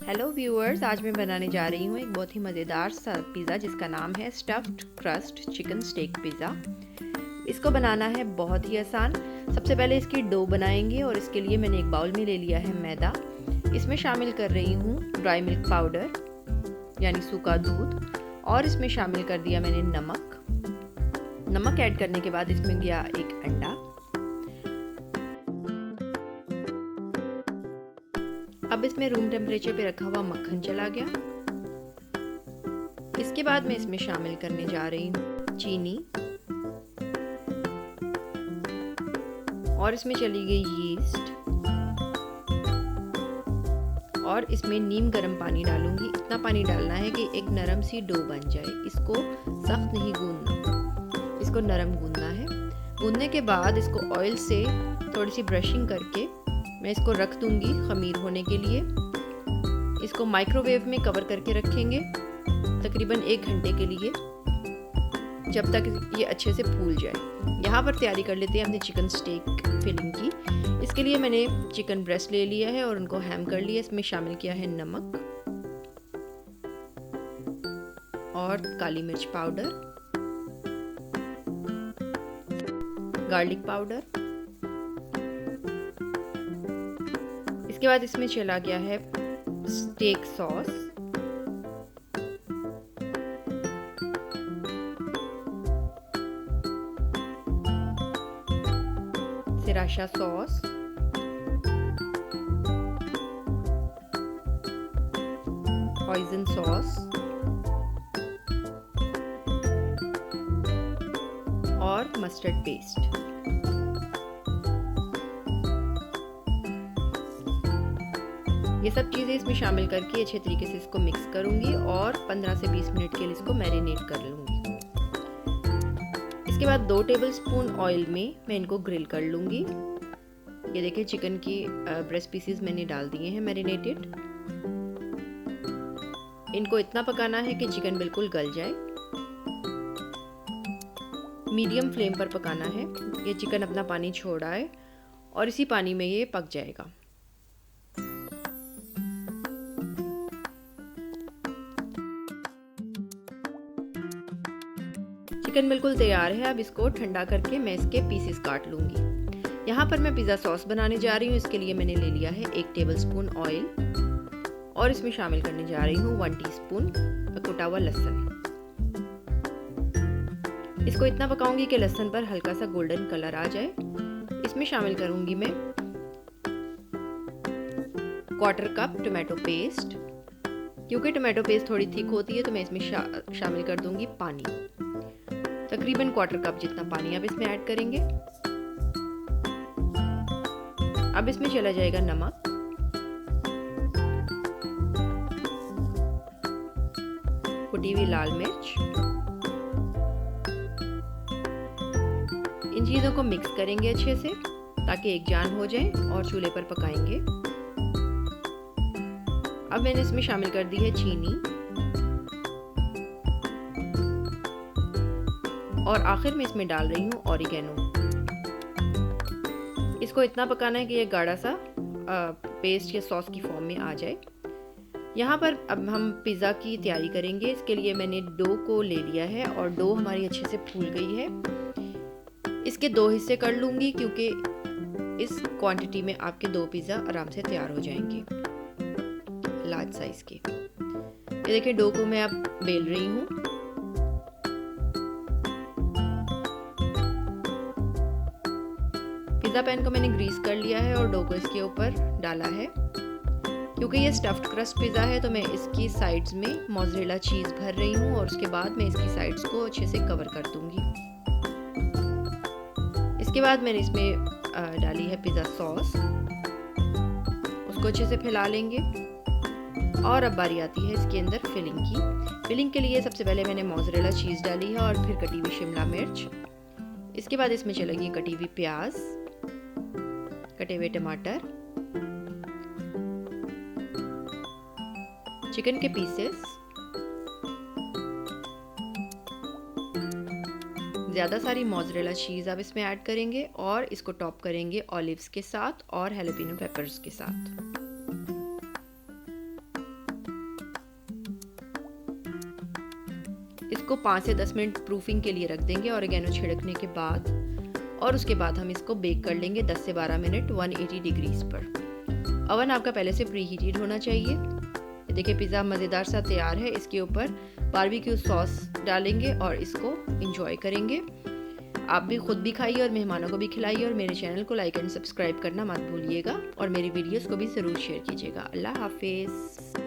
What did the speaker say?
Hello viewers, आज मैं बनाने जा रही हूँ एक बहुत ही मज़ेदार सा पिज़्ज़ा जिसका नाम है stuffed crust chicken steak pizza. इसको बनाना है बहुत ही आसान। सबसे पहले इसकी डो बनाएंगे और इसके लिए मैंने एक बाउल में ले लिया है मैदा। इसमें शामिल कर रही हूँ ड्राई मिल्क पाउडर यानी सूखा दूध, और इसमें शामिल कर दिया मैंने नमक ऐड करने के बाद इसमें गया एक अंडा। अब इसमें रूम टेम्परेचर पे रखा हुआ मक्खन चला गया। इसके बाद मैं इसमें शामिल करने जा रही हूँ चीनी, और इसमें चली गई यीस्ट, और इसमें नीम गर्म पानी डालूंगी। इतना पानी डालना है कि एक नरम सी डो बन जाए। इसको सख्त नहीं गूंदना, इसको नरम गूंदना है। गूंदने के बाद इसको ऑयल से थोड़ी सी ब्रशिंग करके मैं इसको रख दूंगी खमीर होने के लिए। इसको माइक्रोवेव में कवर करके रखेंगे तकरीबन 1 घंटे के लिए, जब तक ये अच्छे से फूल जाए। यहाँ पर तैयारी कर लेते हैं अपने चिकन स्टेक फिलिंग की। इसके लिए मैंने चिकन ब्रेस्ट ले लिया है और उनको हैम कर लिया। इसमें शामिल किया है नमक और काली मिर्च पाउडर, गार्लिक पाउडर। इसके बाद इसमें चला गया है steak sauce, sriracha sauce, poison sauce और मस्टर्ड पेस्ट। ये सब चीज़ें इसमें शामिल करके अच्छे तरीके से इसको मिक्स करूंगी और 15 से 20 मिनट के लिए इसको मैरिनेट कर लूंगी। इसके बाद 2 टेबलस्पून ऑयल में मैं इनको ग्रिल कर लूंगी। ये देखिए चिकन की ब्रेस्ट पीसेस मैंने डाल दिए हैं मैरिनेटेड। इनको इतना पकाना है कि चिकन बिल्कुल गल जाए। मीडियम फ्लेम पर पकाना है। ये चिकन अपना पानी छोड़ आए और इसी पानी में ये पक जाएगा। चिकन बिल्कुल तैयार है। अब इसको ठंडा करके मैं इसके पीसेस काट लूंगी। यहाँ पर मैं पिज़्ज़ा सॉस बनाने जा रही हूँ। इसके लिए मैंने ले लिया है 1 टेबलस्पून ऑयल और इसमें शामिल करने जा रही हूँ 1 टीस्पून कुटा हुआ लहसुन। इसको इतना पकाऊंगी कि लहसुन पर हल्का सा गोल्डन कलर आ जाए। इसमें शामिल करूंगी मैं 1/4 कप टोमेटो पेस्ट। क्योंकि टोमेटो पेस्ट थोड़ी थिक होती है तो मैं इसमें शामिल कर दूंगी पानी, तकरीबन 1/4 कप जितना पानी अब इसमें ऐड करेंगे। अब इसमें चला जाएगा नमक, कुटी हुई लाल मिर्च। इन चीजों को मिक्स करेंगे अच्छे से ताकि एक जान हो जाए और चूल्हे पर पकाएंगे। अब मैंने इसमें शामिल कर दी है चीनी और आखिर में इसमें डाल रही हूँ ऑरिगेनो। इसको इतना पकाना है कि ये गाढ़ा सा पेस्ट या सॉस की फॉर्म में आ जाए। यहाँ पर अब हम पिज़्ज़ा की तैयारी करेंगे। इसके लिए मैंने डो को ले लिया है और डो हमारी अच्छे से फूल गई है। इसके 2 हिस्से कर लूँगी क्योंकि इस क्वांटिटी में आपके 2 पिज़्ज़ा आराम से तैयार हो जाएंगे लार्ज साइज के। ये देखिए डो को मैं अब बेल रही हूँ। पिज़्ज़ा पैन को मैंने ग्रीस कर लिया है और डो को इसके ऊपर डाला है। क्योंकि ये स्टफ्ड क्रस्ट पिज़्ज़ा है तो मैं इसकी साइड्स में मोज़रेला चीज़ भर रही हूँ और उसके बाद मैं इसकी साइड्स को अच्छे से कवर कर दूंगी। इसके बाद मैंने इसमें डाली है पिज़्ज़ा सॉस, उसको अच्छे से फैला लेंगे। और अब बारी आती है इसके अंदर फिलिंग की। फिलिंग के लिए सबसे पहले मैंने मोज़रेला चीज़ डाली है और फिर कटी हुई शिमला मिर्च। इसके बाद इसमें चलेगी कटी हुई प्याज, कटे हुए टमाटर, चिकन के पीसेस, ज़्यादा सारी मोज़रेला चीज़ आप इसमें ऐड करेंगे और इसको टॉप करेंगे ऑलिव्स के साथ और हैलोपिनो पेपर्स के साथ। इसको 5 से 10 मिनट प्रूफिंग के लिए रख देंगे ऑरिगेनो छिड़कने के बाद, और उसके बाद हम इसको बेक कर लेंगे 10 से 12 मिनट 180 डिग्रीज पर। ओवन आपका पहले से प्री हीटेड होना चाहिए। देखिए पिज़्ज़ा मज़ेदार सा तैयार है। इसके ऊपर बारबेक्यू सॉस डालेंगे और इसको इंजॉय करेंगे। आप भी खुद भी खाइए और मेहमानों को भी खिलाइए, और मेरे चैनल को लाइक एंड सब्सक्राइब करना मत भूलिएगा, और मेरी वीडियोस को भी ज़रूर शेयर कीजिएगा। अल्लाह हाफिज़।